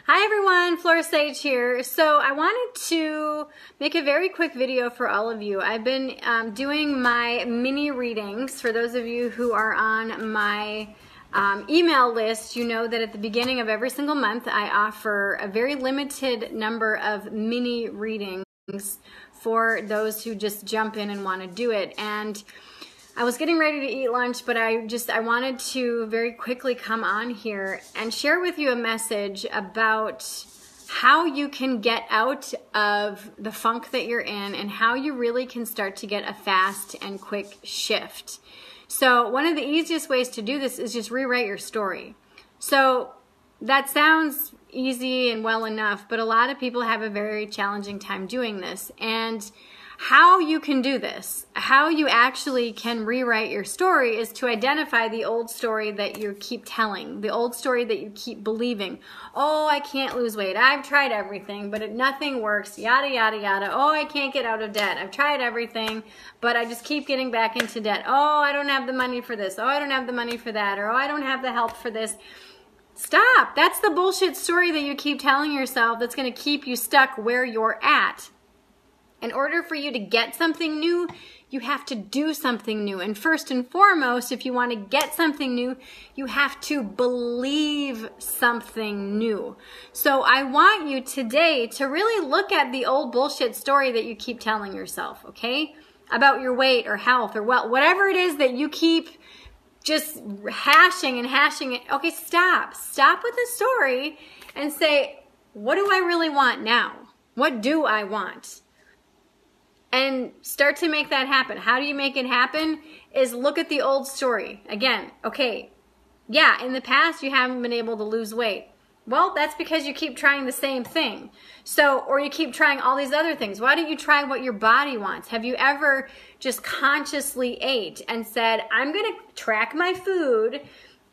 Hi everyone, Flora here. So I wanted to make a very quick video for all of you. I've been doing my mini readings. For those of you who are on my email list, you know that at the beginning of every single month I offer a very limited number of mini readings for those who just jump in and want to do it. And I was getting ready to eat lunch, but I wanted to very quickly come on here and share with you a message about how you can get out of the funk that you're in and how you really can start to get a fast and quick shift. So one of the easiest ways to do this is just rewrite your story. So that sounds easy and well enough, but a lot of people have a very challenging time doing this. And how you can do this, how you actually can rewrite your story, is to identify the old story that you keep telling, the old story that you keep believing. Oh, I can't lose weight. I've tried everything, but nothing works, yada, yada, yada. Oh, I can't get out of debt. I've tried everything, but I just keep getting back into debt. Oh, I don't have the money for this. Oh, I don't have the money for that. Or, oh, I don't have the help for this. Stop. That's the bullshit story that you keep telling yourself that's going to keep you stuck where you're at. In order for you to get something new, you have to do something new. And first and foremost, if you want to get something new, you have to believe something new. So I want you today to really look at the old bullshit story that you keep telling yourself, okay? About your weight or health or whatever it is that you keep just hashing and hashing it. Okay, stop. Stop with the story and say, what do I really want now? What do I want? And start to make that happen. How do you make it happen? Is look at the old story. Again, okay, yeah, in the past you haven't been able to lose weight. Well, that's because you keep trying the same thing. So, or you keep trying all these other things. Why don't you try what your body wants? Have you ever just consciously ate and said, I'm going to track my food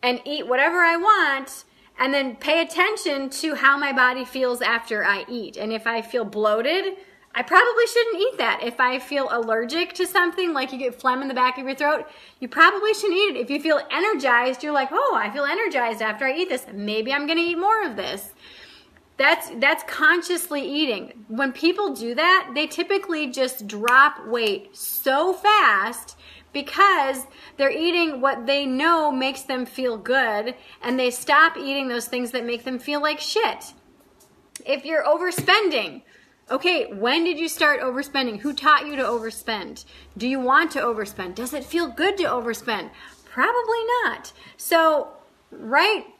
and eat whatever I want, and then pay attention to how my body feels after I eat? And if I feel bloated, I probably shouldn't eat that. If I feel allergic to something, like you get phlegm in the back of your throat, you probably shouldn't eat it. If you feel energized, you're like, oh, I feel energized after I eat this. Maybe I'm going to eat more of this. That's consciously eating. When people do that, they typically just drop weight so fast because they're eating what they know makes them feel good, and they stop eating those things that make them feel like shit. If you're overspending, okay, when did you start overspending? Who taught you to overspend? Do you want to overspend? Does it feel good to overspend? Probably not. So,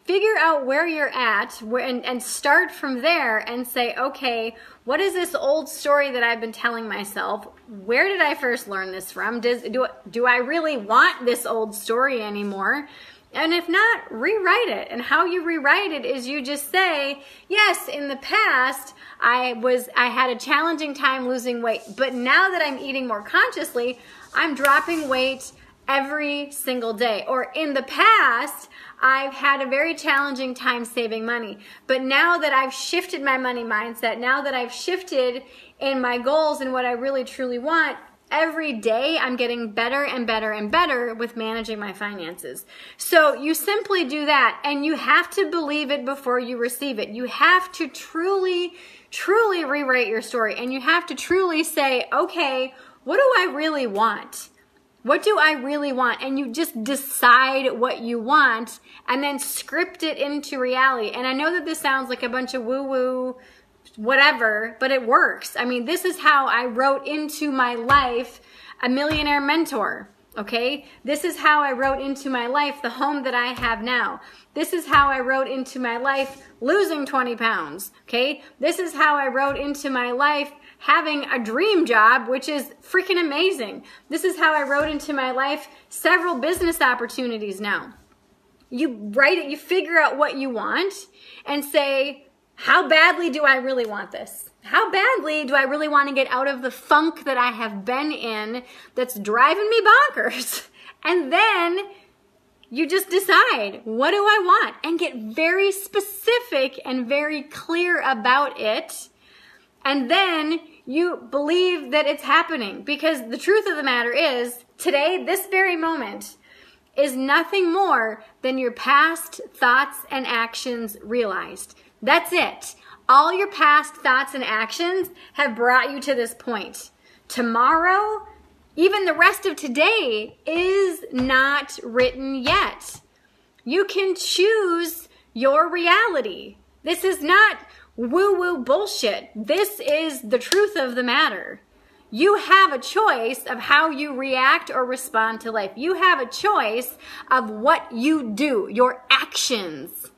figure out where you're at and start from there and say, okay, what is this old story that I've been telling myself? Where did I first learn this from? Do I really want this old story anymore? And if not, rewrite it. And how you rewrite it is you just say, yes, in the past, I had a challenging time losing weight, but now that I'm eating more consciously, I'm dropping weight every single day. Or in the past, I've had a very challenging time saving money, but now that I've shifted my money mindset, now that I've shifted in my goals and what I really truly want, every day I'm getting better and better and better with managing my finances. So you simply do that, and you have to believe it before you receive it. You have to truly rewrite your story, and you have to truly say, okay, what do I really want? What do I really want? And you just decide what you want and then script it into reality. And I know that this sounds like a bunch of woo-woo whatever, but it works. I mean, this is how I wrote into my life a millionaire mentor, okay? This is how I wrote into my life the home that I have now. This is how I wrote into my life losing 20 pounds, okay? This is how I wrote into my life having a dream job, which is freaking amazing. This is how I wrote into my life several business opportunities now. You write it, you figure out what you want and say, how badly do I really want this? How badly do I really want to get out of the funk that I have been in that's driving me bonkers? And then you just decide, what do I want? And get very specific and very clear about it. And then you believe that it's happening. Because the truth of the matter is, today, this very moment, is nothing more than your past thoughts and actions realized. That's it. All your past thoughts and actions have brought you to this point. Tomorrow, even the rest of today, is not written yet. You can choose your reality. This is not woo-woo bullshit. This is the truth of the matter. You have a choice of how you react or respond to life. You have a choice of what you do, your actions,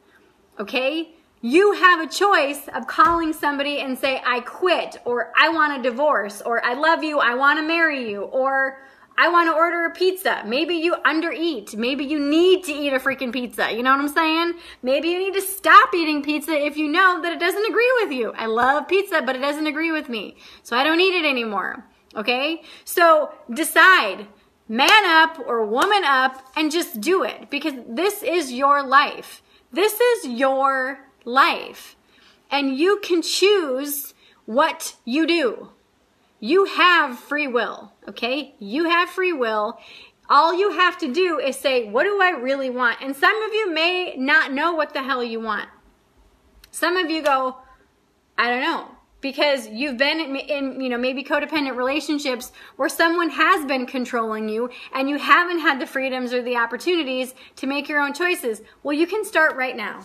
okay? You have a choice of calling somebody and say, I quit, or I want a divorce, or I love you, I want to marry you, or I want to order a pizza. Maybe you undereat. Maybe you need to eat a freaking pizza. You know what I'm saying? Maybe you need to stop eating pizza if you know that it doesn't agree with you. I love pizza, but it doesn't agree with me. So I don't eat it anymore. Okay? So decide. Man up or woman up and just do it, because this is your life. This is your life. And you can choose what you do. You have free will, okay? You have free will. All you have to do is say, what do I really want? And some of you may not know what the hell you want. Some of you go, I don't know, because you've been in maybe codependent relationships where someone has been controlling you and you haven't had the freedoms or the opportunities to make your own choices. Well, you can start right now.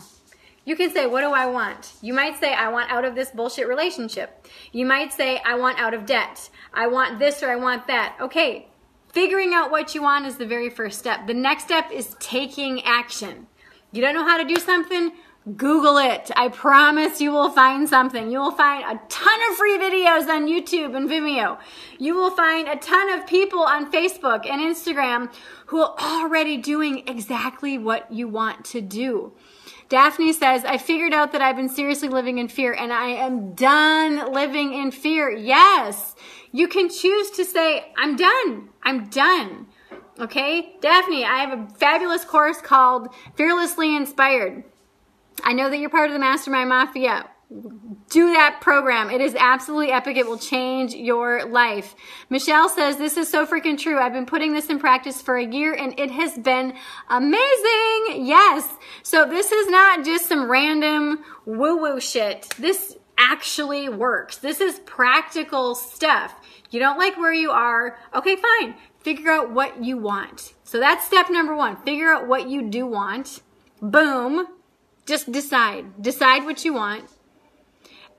You can say, what do I want? You might say, I want out of this bullshit relationship. You might say, I want out of debt. I want this or I want that. Okay, figuring out what you want is the very first step. The next step is taking action. You don't know how to do something? Google it. I promise you will find something. You will find a ton of free videos on YouTube and Vimeo. You will find a ton of people on Facebook and Instagram who are already doing exactly what you want to do. Daphne says, I figured out that I've been seriously living in fear and I am done living in fear. Yes, you can choose to say, I'm done. I'm done. Okay? Daphne, I have a fabulous course called Fearlessly Inspired. I know that you're part of the Mastermind Mafia. Do that program. It is absolutely epic. It will change your life. Michelle says, this is so freaking true. I've been putting this in practice for a year and it has been amazing. Yes. So this is not just some random woo-woo shit. This actually works. This is practical stuff. You don't like where you are. Okay, fine. Figure out what you want. So that's step number one. Figure out what you do want. Boom. Just decide. Decide what you want.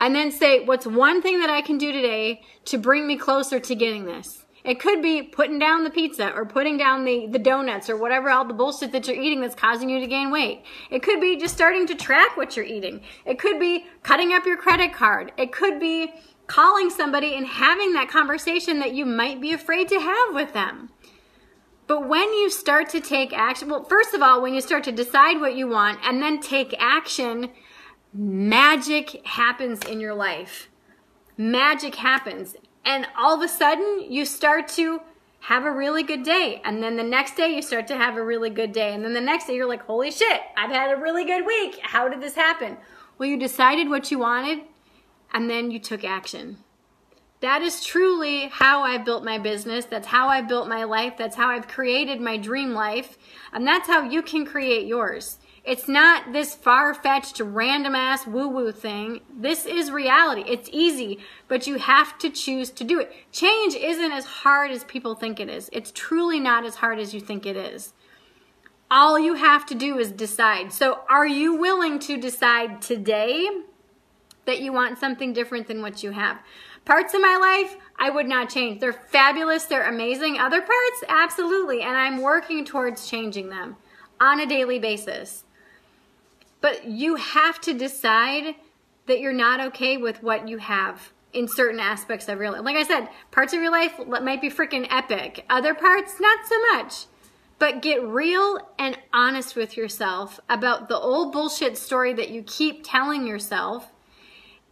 And then say, what's one thing that I can do today to bring me closer to getting this? It could be putting down the pizza or putting down the donuts or whatever, all the bullshit that you're eating that's causing you to gain weight. It could be just starting to track what you're eating. It could be cutting up your credit card. It could be calling somebody and having that conversation that you might be afraid to have with them. But when you start to take action, well, first of all, when you start to decide what you want and then take action, magic happens in your life. Magic happens. And all of a sudden, you start to have a really good day. And then the next day, you start to have a really good day. And then the next day, you're like, holy shit, I've had a really good week. How did this happen? Well, you decided what you wanted, and then you took action. That is truly how I built my business. That's how I built my life. That's how I've created my dream life. And that's how you can create yours. It's not this far-fetched, random-ass woo-woo thing. This is reality. It's easy, but you have to choose to do it. Change isn't as hard as people think it is. It's truly not as hard as you think it is. All you have to do is decide. So are you willing to decide today that you want something different than what you have? Parts of my life, I would not change. They're fabulous. They're amazing. Other parts, absolutely. And I'm working towards changing them on a daily basis. But you have to decide that you're not okay with what you have in certain aspects of your life. Like I said, parts of your life might be freaking epic. Other parts, not so much. But get real and honest with yourself about the old bullshit story that you keep telling yourself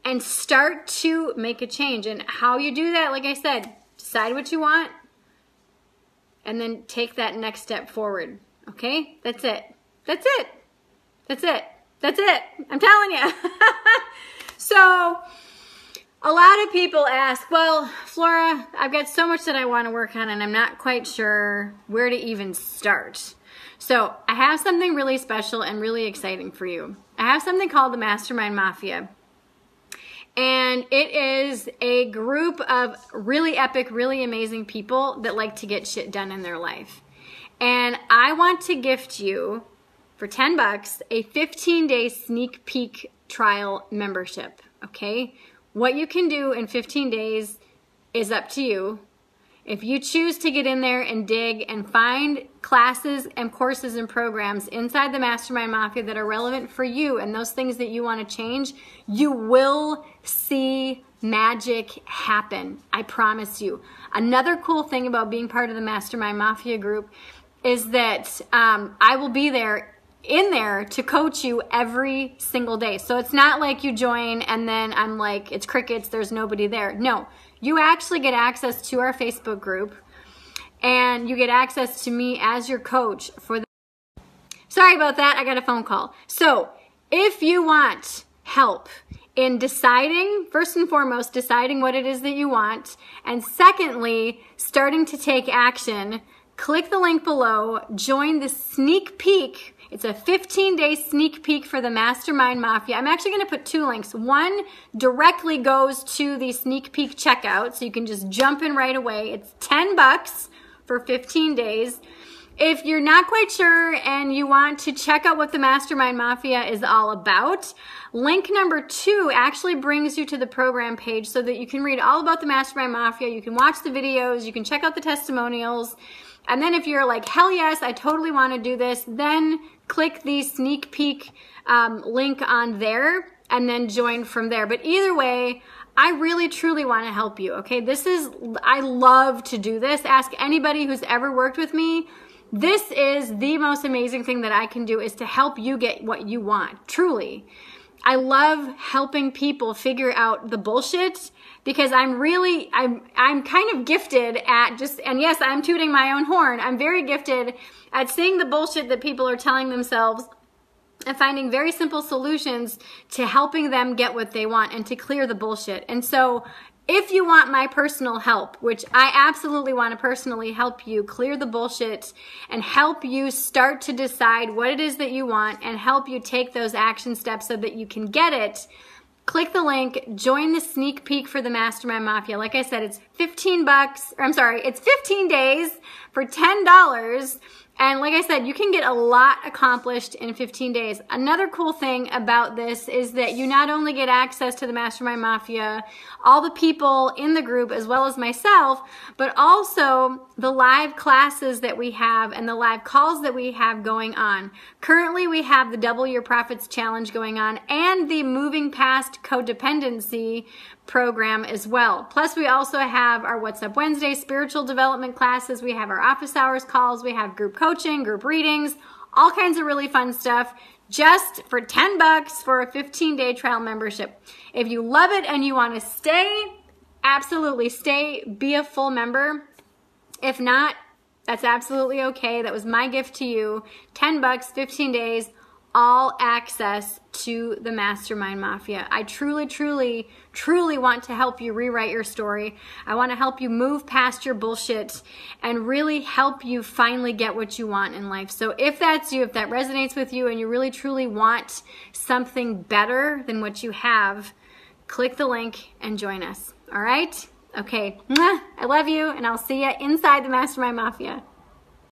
and start to make a change. And how you do that, like I said, decide what you want and then take that next step forward. Okay? That's it. That's it. That's it. That's it. I'm telling you. So, a lot of people ask, well, Flora, I've got so much that I want to work on and I'm not quite sure where to even start. So I have something really special and really exciting for you. I have something called the Mastermind Mafia. And it is a group of really epic, really amazing people that like to get shit done in their life. And I want to gift you, for $10, a 15-day sneak peek trial membership, okay? What you can do in 15 days is up to you. If you choose to get in there and dig and find classes and courses and programs inside the Mastermind Mafia that are relevant for you and those things that you want to change, you will see magic happen. I promise you. Another cool thing about being part of the Mastermind Mafia group is that I will be in there to coach you every single day. So it's not like you join and then I'm like, it's crickets, there's nobody there. No. You actually get access to our Facebook group, and you get access to me as your coach for the... Sorry about that, I got a phone call. So, if you want help in deciding, first and foremost, deciding what it is that you want, and secondly, starting to take action, click the link below, join the sneak peek. It's a 15-day sneak peek for the Mastermind Mafia. I'm actually going to put 2 links. One directly goes to the sneak peek checkout, so you can just jump in right away. It's $10 for 15 days. If you're not quite sure and you want to check out what the Mastermind Mafia is all about, link number 2 actually brings you to the program page so that you can read all about the Mastermind Mafia. You can watch the videos. You can check out the testimonials. And then if you're like, hell yes, I totally want to do this, then click the sneak peek link on there and then join from there. But either way, I really truly want to help you, okay? I love to do this. Ask anybody who's ever worked with me. This is the most amazing thing that I can do, is to help you get what you want, truly. I love helping people figure out the bullshit, because I'm kind of gifted at and yes, I'm tooting my own horn. I'm very gifted at seeing the bullshit that people are telling themselves and finding very simple solutions to helping them get what they want and to clear the bullshit. And so if you want my personal help, which I absolutely want to personally help you clear the bullshit and help you start to decide what it is that you want and help you take those action steps so that you can get it, click the link, join the sneak peek for the Mastermind Mafia. Like I said, it's it's 15 days for $10. And like I said, you can get a lot accomplished in 15 days. Another cool thing about this is that you not only get access to the Mastermind Mafia, all the people in the group, as well as myself, but also the live classes that we have and the live calls that we have going on. Currently, we have the Double Your Profits Challenge going on and the Moving Past Codependency program as well. Plus, we also have our What's Up Wednesday spiritual development classes. We have our office hours calls. We have group coaching, group readings, all kinds of really fun stuff, just for $10 for a 15-day trial membership. If you love it and you want to stay, absolutely stay, be a full member. If not, that's absolutely okay. That was my gift to you. $10, 15 days, all access to the Mastermind Mafia. I truly, truly, truly want to help you rewrite your story. I want to help you move past your bullshit and really help you finally get what you want in life. So if that's you, if that resonates with you and you really, truly want something better than what you have, click the link and join us. All right? Okay. I love you, and I'll see you inside the Mastermind Mafia.